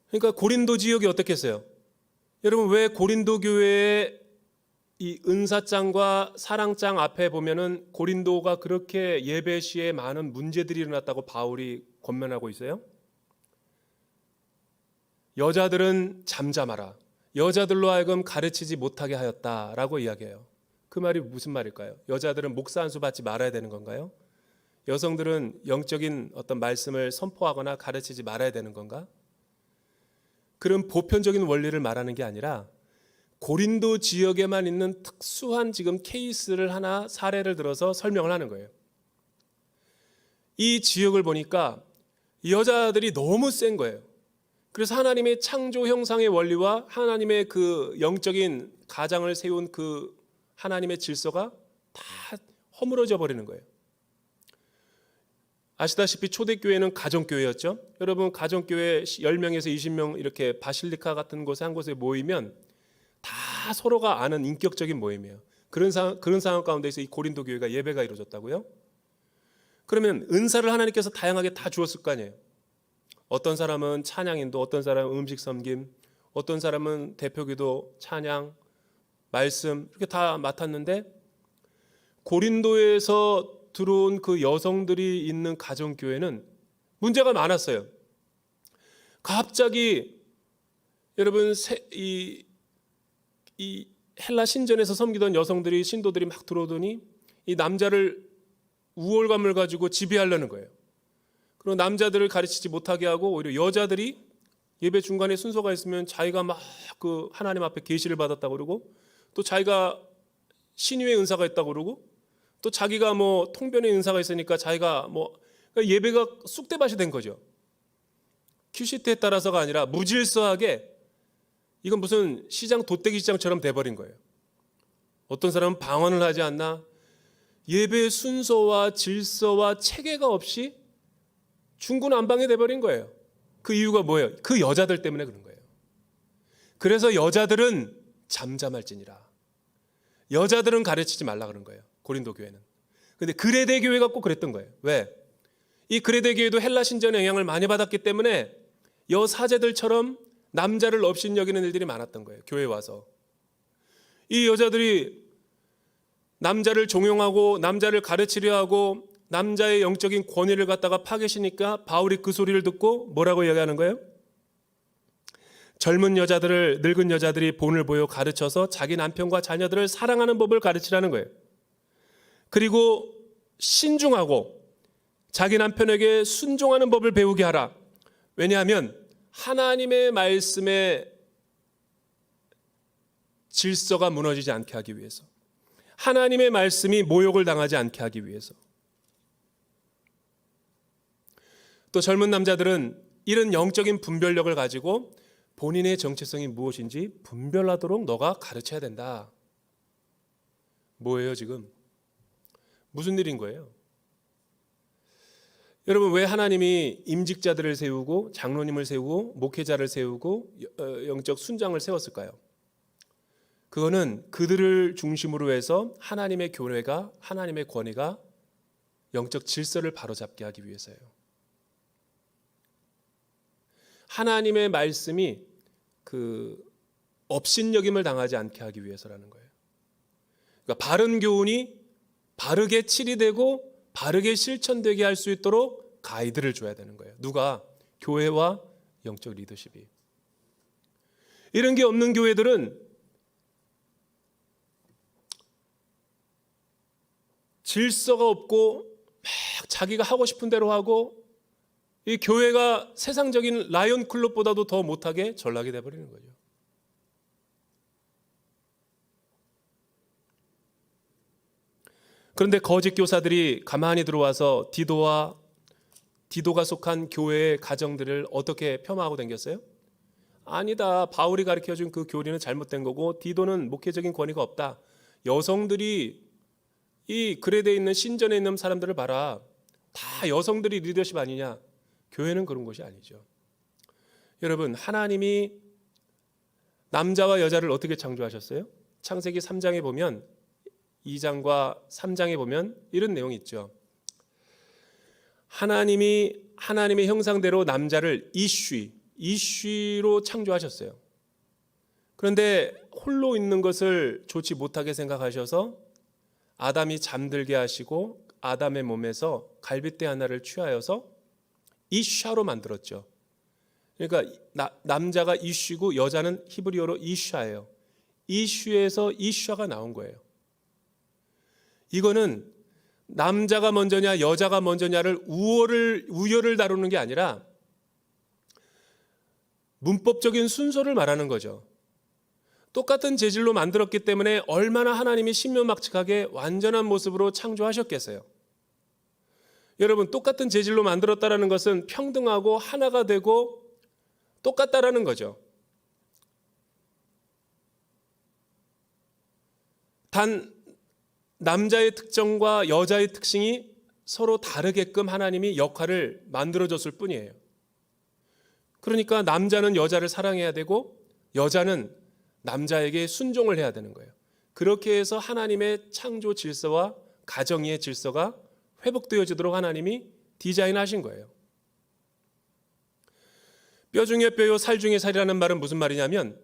그러니까 고린도 지역이 어떻겠어요? 여러분 왜 고린도 교회의 이 은사장과 사랑장 앞에 보면은 고린도가 그렇게 예배 시에 많은 문제들이 일어났다고 바울이 권면하고 있어요? 여자들은 잠잠하라. 여자들로 하여금 가르치지 못하게 하였다라고 이야기해요. 그 말이 무슨 말일까요? 여자들은 목사 안수 받지 말아야 되는 건가요? 여성들은 영적인 어떤 말씀을 선포하거나 가르치지 말아야 되는 건가? 그런 보편적인 원리를 말하는 게 아니라 고린도 지역에만 있는 특수한 지금 케이스를 하나 사례를 들어서 설명을 하는 거예요. 이 지역을 보니까 여자들이 너무 센 거예요. 그래서 하나님의 창조 형상의 원리와 하나님의 그 영적인 가장을 세운 그 하나님의 질서가 다 허물어져 버리는 거예요. 아시다시피 초대교회는 가정교회였죠. 여러분 가정교회 10명에서 20명 이렇게 바실리카 같은 곳에 한 곳에 모이면 다 서로가 아는 인격적인 모임이에요. 그런 상황 가운데서 이 고린도 교회가 예배가 이루어졌다고요? 그러면 은사를 하나님께서 다양하게 다 주었을 거 아니에요. 어떤 사람은 찬양인도, 어떤 사람은 음식 섬김, 어떤 사람은 대표기도, 찬양, 말씀 이렇게 다 맡았는데 고린도에서 들어온 그 여성들이 있는 가정교회는 문제가 많았어요. 갑자기 여러분 이 헬라 신전에서 섬기던 여성들이 신도들이 막 들어오더니 이 남자를 우월감을 가지고 지배하려는 거예요. 그리고 남자들을 가르치지 못하게 하고 오히려 여자들이 예배 중간에 순서가 있으면 자기가 막 그 하나님 앞에 계시를 받았다고 그러고, 또 자기가 신유의 은사가 있다고 그러고, 또 자기가 뭐 통변의 은사가 있으니까 자기가 뭐, 그러니까 예배가 쑥대밭이 된 거죠. 큐시트에 따라서가 아니라 무질서하게, 이건 무슨 시장 돗대기 시장처럼 돼버린 거예요. 어떤 사람은 방언을 하지 않나, 예배 순서와 질서와 체계가 없이 중구난방이 돼버린 거예요. 그 이유가 뭐예요? 그 여자들 때문에 그런 거예요. 그래서 여자들은 잠잠할지니라, 여자들은 가르치지 말라 그런 거예요, 고린도 교회는. 근데 그레데 교회가 꼭 그랬던 거예요. 왜? 이 그레데 교회도 헬라 신전의 영향을 많이 받았기 때문에 여사제들처럼 남자를 업신여기는 일들이 많았던 거예요. 교회에 와서 이 여자들이 남자를 종용하고 남자를 가르치려 하고 남자의 영적인 권위를 갖다가 파괴시니까 바울이 그 소리를 듣고 뭐라고 이야기하는 거예요? 젊은 여자들을 늙은 여자들이 본을 보여 가르쳐서 자기 남편과 자녀들을 사랑하는 법을 가르치라는 거예요. 그리고 신중하고 자기 남편에게 순종하는 법을 배우게 하라. 왜냐하면 하나님의 말씀에 질서가 무너지지 않게 하기 위해서, 하나님의 말씀이 모욕을 당하지 않게 하기 위해서. 또 젊은 남자들은 이런 영적인 분별력을 가지고 본인의 정체성이 무엇인지 분별하도록 너가 가르쳐야 된다. 뭐예요 지금? 무슨 일인 거예요? 여러분, 왜 하나님이 임직자들을 세우고 장로님을 세우고 목회자를 세우고 영적 순장을 세웠을까요? 그거는 그들을 중심으로 해서 하나님의 교회가, 하나님의 권위가 영적 질서를 바로잡게 하기 위해서예요. 하나님의 말씀이 그 업신여김을 당하지 않게 하기 위해서라는 거예요. 그러니까 바른 교훈이 바르게 치리되고 바르게 실천되게 할 수 있도록 가이드를 줘야 되는 거예요. 누가? 교회와 영적 리더십이. 이런 게 없는 교회들은 질서가 없고 막 자기가 하고 싶은 대로 하고, 이 교회가 세상적인 라이언 클럽보다도 더 못하게 전락이 돼버리는 거죠. 그런데 거짓 교사들이 가만히 들어와서 디도가 속한 교회의 가정들을 어떻게 폄하하고 다녔어요? 아니다, 바울이 가르쳐준 그 교리는 잘못된 거고 디도는 목회적인 권위가 없다. 여성들이 이 그레데에 있는 신전에 있는 사람들을 봐라, 다 여성들이 리더십 아니냐? 교회는 그런 것이 아니죠. 여러분, 하나님이 남자와 여자를 어떻게 창조하셨어요? 창세기 3장에 보면, 2장과 3장에 보면 이런 내용이 있죠. 하나님이 하나님의 형상대로 남자를 이쉬로 창조하셨어요. 그런데 홀로 있는 것을 좋지 못하게 생각하셔서 아담이 잠들게 하시고 아담의 몸에서 갈빗대 하나를 취하여서 이샤로 만들었죠. 그러니까 남자가 이쉬고 여자는 히브리어로 이샤예요. 이쉬에서 이샤가 나온 거예요. 이거는 남자가 먼저냐 여자가 먼저냐를 우열을 다루는 게 아니라 문법적인 순서를 말하는 거죠. 똑같은 재질로 만들었기 때문에 얼마나 하나님이 신묘막측하게 완전한 모습으로 창조하셨겠어요. 여러분, 똑같은 재질로 만들었다는 것은 평등하고 하나가 되고 똑같다라는 거죠. 단 남자의 특성과 여자의 특징이 서로 다르게끔 하나님이 역할을 만들어줬을 뿐이에요. 그러니까 남자는 여자를 사랑해야 되고 여자는 남자에게 순종을 해야 되는 거예요. 그렇게 해서 하나님의 창조 질서와 가정의 질서가 회복되어지도록 하나님이 디자인하신 거예요. 뼈 중에 뼈요 살 중에 살이라는 말은 무슨 말이냐면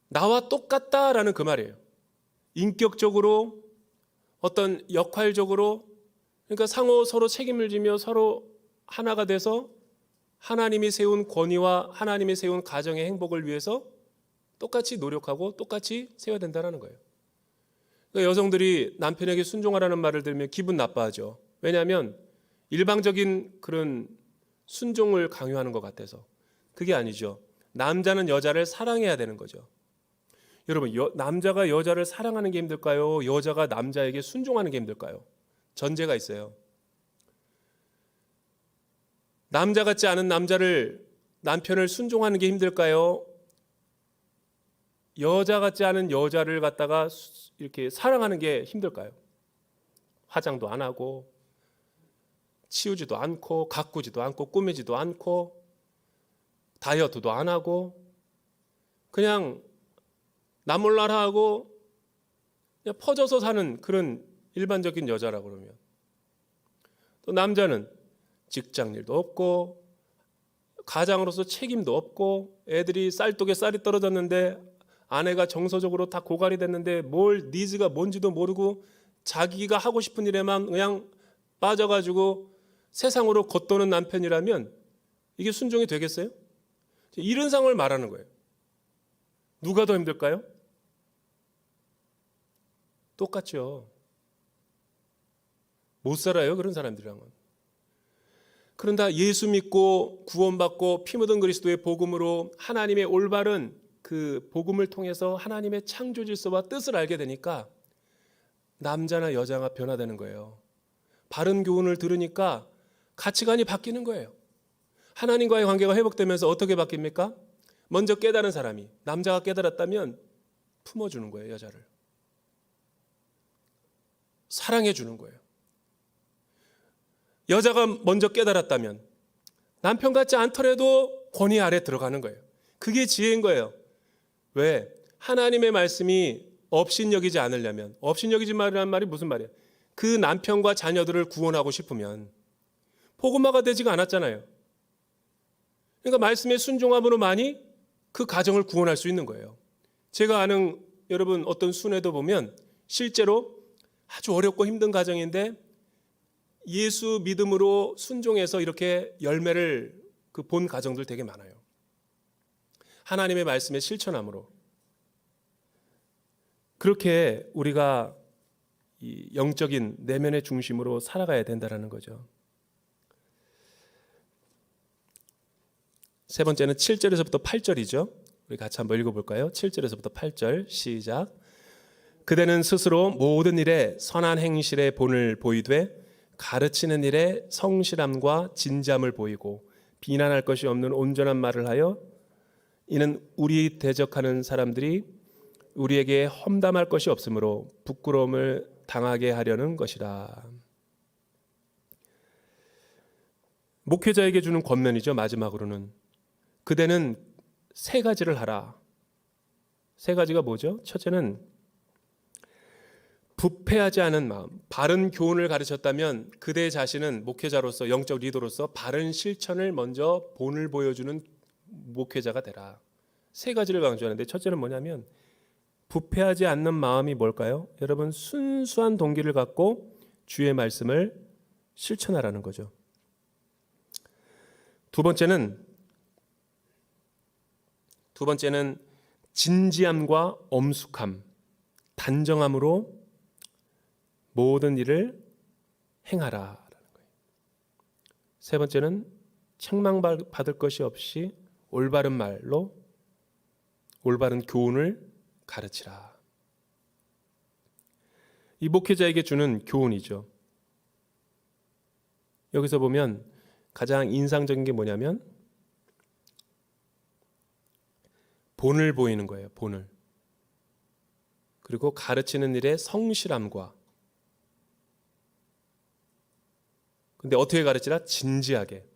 나와 똑같다라는 그 말이에요. 인격적으로, 어떤 역할적으로, 그러니까 상호 서로 책임을 지며 서로 하나가 돼서 하나님이 세운 권위와 하나님이 세운 가정의 행복을 위해서 똑같이 노력하고 똑같이 세워야 된다는 거예요. 그러니까 여성들이 남편에게 순종하라는 말을 들으면 기분 나빠하죠. 왜냐하면 일방적인 그런 순종을 강요하는 것 같아서. 그게 아니죠. 남자는 여자를 사랑해야 되는 거죠. 여러분, 남자가 여자를 사랑하는 게 힘들까요? 여자가 남자에게 순종하는 게 힘들까요? 전제가 있어요. 남자 같지 않은 남편을 순종하는 게 힘들까요? 여자 같지 않은 여자를 갖다가 이렇게 사랑하는 게 힘들까요? 화장도 안 하고, 치우지도 않고, 가꾸지도 않고, 꾸미지도 않고, 다이어트도 안 하고, 그냥 나몰라라 하고 그냥 퍼져서 사는 그런 일반적인 여자라고 그러면, 또 남자는 직장일도 없고 가장으로서 책임도 없고 애들이 쌀독에 쌀이 떨어졌는데 아내가 정서적으로 다 고갈이 됐는데 뭘 니즈가 뭔지도 모르고 자기가 하고 싶은 일에만 그냥 빠져가지고 세상으로 겉도는 남편이라면 이게 순종이 되겠어요? 이런 상황을 말하는 거예요. 누가 더 힘들까요? 똑같죠. 못 살아요, 그런 사람들이랑은. 그런다 예수 믿고 구원받고 피 묻은 그리스도의 복음으로 하나님의 올바른 그 복음을 통해서 하나님의 창조 질서와 뜻을 알게 되니까 남자나 여자가 변화되는 거예요. 바른 교훈을 들으니까 가치관이 바뀌는 거예요. 하나님과의 관계가 회복되면서 어떻게 바뀝니까? 먼저 깨달은 사람이, 남자가 깨달았다면 품어주는 거예요, 여자를. 사랑해 주는 거예요. 여자가 먼저 깨달았다면 남편 같지 않더라도 권위 아래 들어가는 거예요. 그게 지혜인 거예요. 왜? 하나님의 말씀이 업신여기지 않으려면, 업신여기지 말이라는 말이 무슨 말이에요? 그 남편과 자녀들을 구원하고 싶으면 복음화가 되지가 않았잖아요. 그러니까 말씀의 순종함으로만이 그 가정을 구원할 수 있는 거예요. 제가 아는 여러분 어떤 순애도 보면 실제로 아주 어렵고 힘든 가정인데 예수 믿음으로 순종해서 이렇게 열매를 본 가정들 되게 많아요. 하나님의 말씀에 실천함으로. 그렇게 우리가 이 영적인 내면의 중심으로 살아가야 된다는 거죠. 세 번째는 7절에서부터 8절이죠. 우리 같이 한번 읽어볼까요? 7절에서부터 8절 시작. 그대는 스스로 모든 일에 선한 행실의 본을 보이되 가르치는 일에 성실함과 진지함을 보이고 비난할 것이 없는 온전한 말을 하여 이는 우리 대적하는 사람들이 우리에게 험담할 것이 없으므로 부끄러움을 당하게 하려는 것이라. 목회자에게 주는 권면이죠. 마지막으로는 그대는 세 가지를 하라. 세 가지가 뭐죠? 첫째는 부패하지 않은 마음, 바른 교훈을 가르쳤다면 그대 자신은 목회자로서 영적 리더로서 바른 실천을 먼저 본을 보여주는 목회자가 되라. 세 가지를 강조하는데 첫째는 뭐냐면 부패하지 않는 마음이 뭘까요? 여러분 순수한 동기를 갖고 주의 말씀을 실천하라는 거죠. 두 번째는 진지함과 엄숙함, 단정함으로 모든 일을 행하라라는 거예요. 세 번째는 책망받을 것이 없이 올바른 말로 올바른 교훈을 가르치라. 이 목회자에게 주는 교훈이죠. 여기서 보면 가장 인상적인 게 뭐냐면 본을 보이는 거예요. 본을. 그리고 가르치는 일에 성실함과, 근데 어떻게 가르치라? 진지하게.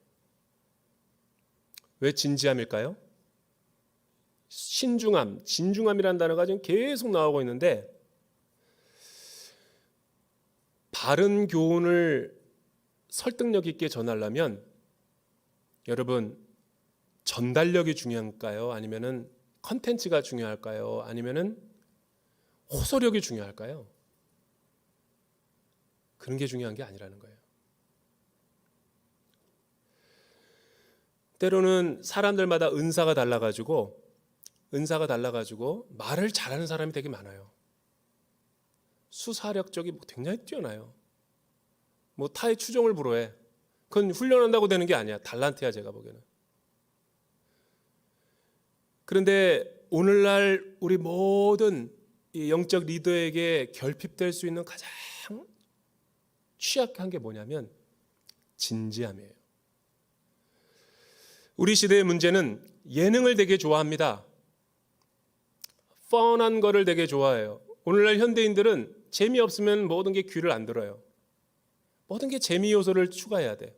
왜 진지함일까요? 신중함, 진중함이라는 단어가 지금 계속 나오고 있는데 바른 교훈을 설득력 있게 전하려면 여러분 전달력이 중요할까요? 아니면은 컨텐츠가 중요할까요? 아니면은 호소력이 중요할까요? 그런 게 중요한 게 아니라는 거예요. 때로는 사람들마다 은사가 달라가지고 말을 잘하는 사람이 되게 많아요. 수사력적이 굉장히 뛰어나요. 뭐 타의 추종을 불허해. 그건 훈련한다고 되는 게 아니야. 달란트야, 제가 보기에는. 그런데 오늘날 우리 모든 이 영적 리더에게 결핍될 수 있는 가장 취약한 게 뭐냐면 진지함이에요. 우리 시대의 문제는 예능을 되게 좋아합니다. 뻔한 거를 되게 좋아해요. 오늘날 현대인들은 재미없으면 모든 게 귀를 안 들어요. 모든 게 재미 요소를 추가해야 돼.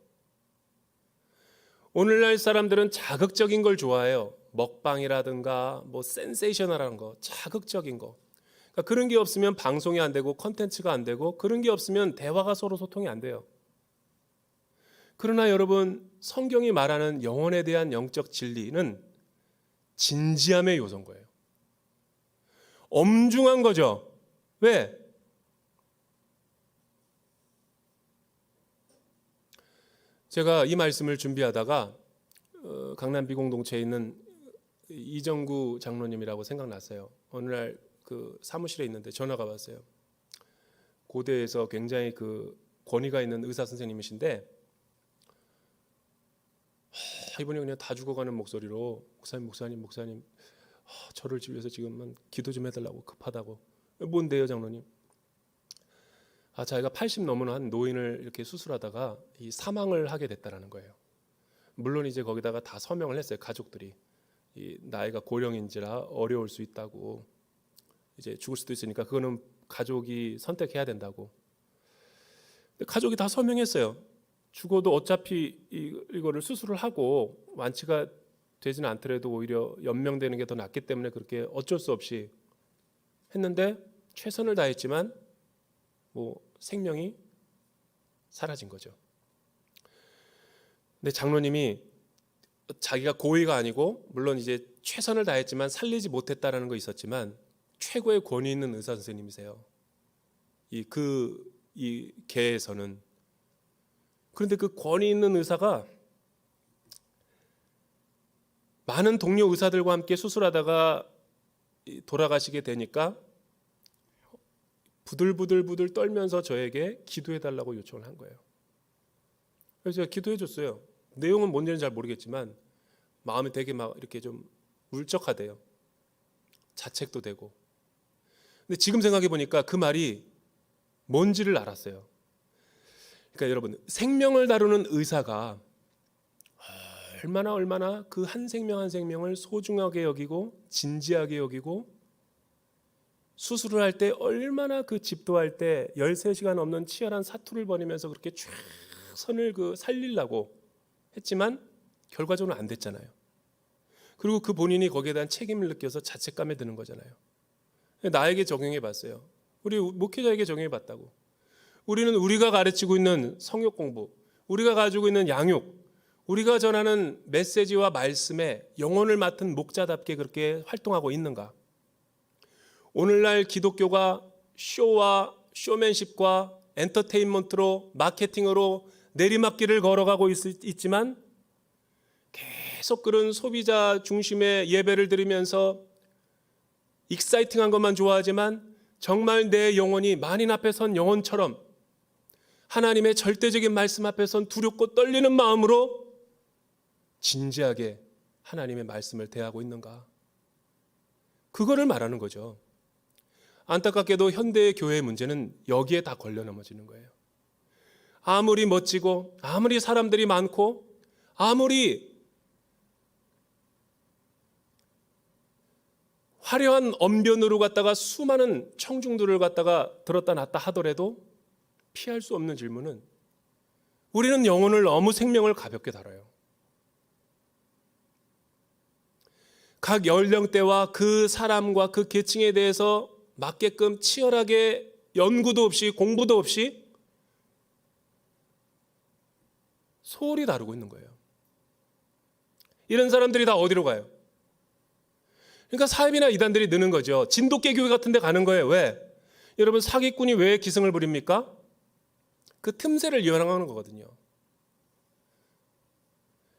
오늘날 사람들은 자극적인 걸 좋아해요. 먹방이라든가 뭐 센세이셔널한 거, 자극적인 거. 그러니까 그런 게 없으면 방송이 안 되고 컨텐츠가 안 되고, 그런 게 없으면 대화가 서로 소통이 안 돼요. 그러나 여러분, 성경이 말하는 영혼에 대한 영적 진리는 진지함의 요소인 거예요. 엄중한 거죠. 왜? 제가 이 말씀을 준비하다가 강남 비공동체에 있는 이정구 장로님이라고 생각났어요. 어느 날 그 사무실에 있는데 전화가 왔어요. 고대에서 굉장히 그 권위가 있는 의사 선생님이신데, 이분이 그냥 다 죽어가는 목소리로 목사님 저를 위해서 지금은 기도 좀 해달라고, 급하다고. 뭔데요, 장로님? 자기가 80 넘은 한 노인을 이렇게 수술하다가 이 사망을 하게 됐다라는 거예요. 물론 이제 거기다가 다 서명을 했어요. 가족들이 이 나이가 고령인지라 어려울 수 있다고, 이제 죽을 수도 있으니까 그거는 가족이 선택해야 된다고. 근데 가족이 다 서명했어요. 죽어도 어차피 이거를 수술을 하고 완치가 되지는 않더라도 오히려 연명되는 게 더 낫기 때문에 그렇게 어쩔 수 없이 했는데, 최선을 다했지만 뭐 생명이 사라진 거죠. 근데 장로님이 자기가 고의가 아니고, 물론 이제 최선을 다했지만 살리지 못했다라는 거 있었지만, 최고의 권위 있는 의사 선생님이세요. 이 계에서는. 그런데 그 권위 있는 의사가 많은 동료 의사들과 함께 수술하다가 돌아가시게 되니까 부들부들 떨면서 저에게 기도해 달라고 요청을 한 거예요. 그래서 제가 기도해 줬어요. 내용은 뭔지는 잘 모르겠지만 마음이 되게 막 이렇게 좀 울적하대요. 자책도 되고. 근데 지금 생각해 보니까 그 말이 뭔지를 알았어요. 그러니까 여러분, 생명을 다루는 의사가 얼마나 그 한 생명 한 생명을 소중하게 여기고 진지하게 여기고, 수술을 할 때 얼마나 그 집도할 때 13시간 넘는 치열한 사투를 벌이면서 그렇게 최선을 살리려고 했지만 결과적으로 안 됐잖아요. 그리고 그 본인이 거기에 대한 책임을 느껴서 자책감에 드는 거잖아요. 나에게 적용해 봤어요. 우리 목회자에게 적용해 봤다고. 우리는 우리가 가르치고 있는 성역 공부, 우리가 가지고 있는 양육, 우리가 전하는 메시지와 말씀에 영혼을 맡은 목자답게 그렇게 활동하고 있는가? 오늘날 기독교가 쇼와 쇼맨십과 엔터테인먼트로, 마케팅으로 내리막길을 걸어가고 있지만, 계속 그런 소비자 중심의 예배를 드리면서 익사이팅한 것만 좋아하지만, 정말 내 영혼이 만인 앞에 선 영혼처럼 하나님의 절대적인 말씀 앞에 선 두렵고 떨리는 마음으로 진지하게 하나님의 말씀을 대하고 있는가? 그거를 말하는 거죠. 안타깝게도 현대의 교회의 문제는 여기에 다 걸려 넘어지는 거예요. 아무리 멋지고, 아무리 사람들이 많고, 아무리 화려한 언변으로 갖다가 수많은 청중들을 갖다가 들었다 놨다 하더라도 피할 수 없는 질문은, 우리는 영혼을 너무 생명을 가볍게 다뤄요. 각 연령대와 그 사람과 그 계층에 대해서 맞게끔 치열하게 연구도 없이 공부도 없이 소홀히 다루고 있는 거예요. 이런 사람들이 다 어디로 가요? 그러니까 사입이나 이단들이 느는 거죠. 진돗개 교회 같은 데 가는 거예요. 왜? 여러분, 사기꾼이 왜 기승을 부립니까? 그 틈새를 이용하는 거거든요.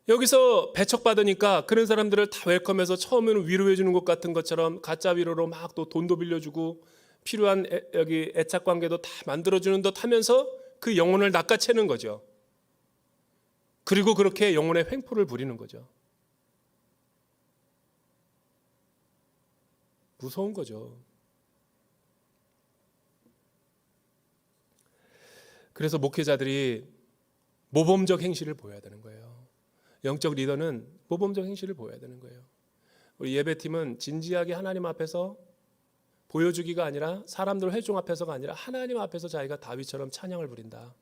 여기서 배척받으니까 그런 사람들을 다 웰컴해서 처음에는 위로해 주는 것 같은 것처럼 가짜 위로로 막 또 돈도 빌려주고 필요한 여기 애착 관계도 다 만들어주는 듯 하면서 그 영혼을 낚아채는 거죠. 그리고 그렇게 영혼의 횡포를 부리는 거죠. 무서운 거죠. 그래서 목회자들이 모범적 행실을 보여야 되는 거예요. 영적 리더는 모범적 행실을 보여야 되는 거예요. 우리 예배팀은 진지하게 하나님 앞에서 보여주기가 아니라 사람들 회중 앞에서가 아니라 하나님 앞에서 자기가 다윗처럼 찬양을 부린다.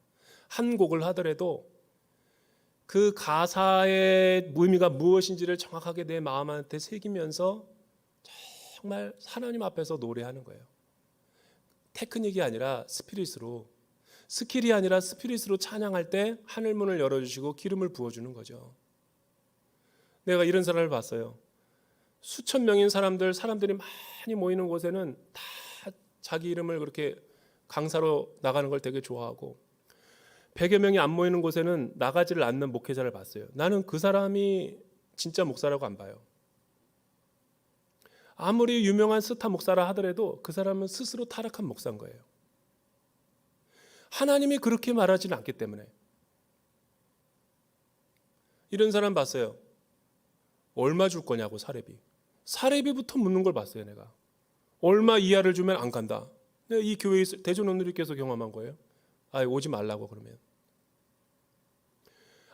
한 곡을 하더라도 그 가사의 의미가 무엇인지를 정확하게 내 마음한테 새기면서 정말 하나님 앞에서 노래하는 거예요. 테크닉이 아니라 스피릿으로, 스킬이 아니라 스피릿으로 찬양할 때 하늘 문을 열어주시고 기름을 부어주는 거죠. 내가 이런 사람을 봤어요. 수천 명인 사람들이 많이 모이는 곳에는 다 자기 이름을 그렇게 강사로 나가는 걸 되게 좋아하고 100여 명이 안 모이는 곳에는 나가지를 않는 목회자를 봤어요. 나는 그 사람이 진짜 목사라고 안 봐요. 아무리 유명한 스타 목사라 하더라도 그 사람은 스스로 타락한 목사인 거예요. 하나님이 그렇게 말하지는 않기 때문에. 이런 사람 봤어요. 얼마 줄 거냐고 사례비. 사례비부터 묻는 걸 봤어요. 내가. 얼마 이하를 주면 안 간다. 내가 이 교회에 대전 오늘리께서 경험한 거예요. 오지 말라고 그러면.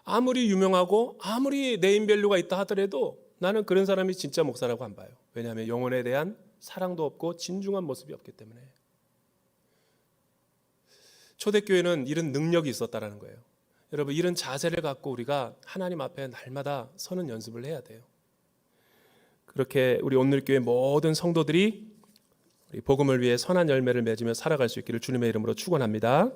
아무리 유명하고 아무리 네임밸류가 있다 하더라도 나는 그런 사람이 진짜 목사라고 안 봐요. 왜냐하면 영혼에 대한 사랑도 없고 진중한 모습이 없기 때문에. 초대교회는 이런 능력이 있었다라는 거예요. 여러분 이런 자세를 갖고 우리가 하나님 앞에 날마다 서는 연습을 해야 돼요. 그렇게 우리 오늘교회 모든 성도들이 우리 복음을 위해 선한 열매를 맺으며 살아갈 수 있기를 주님의 이름으로 축원합니다.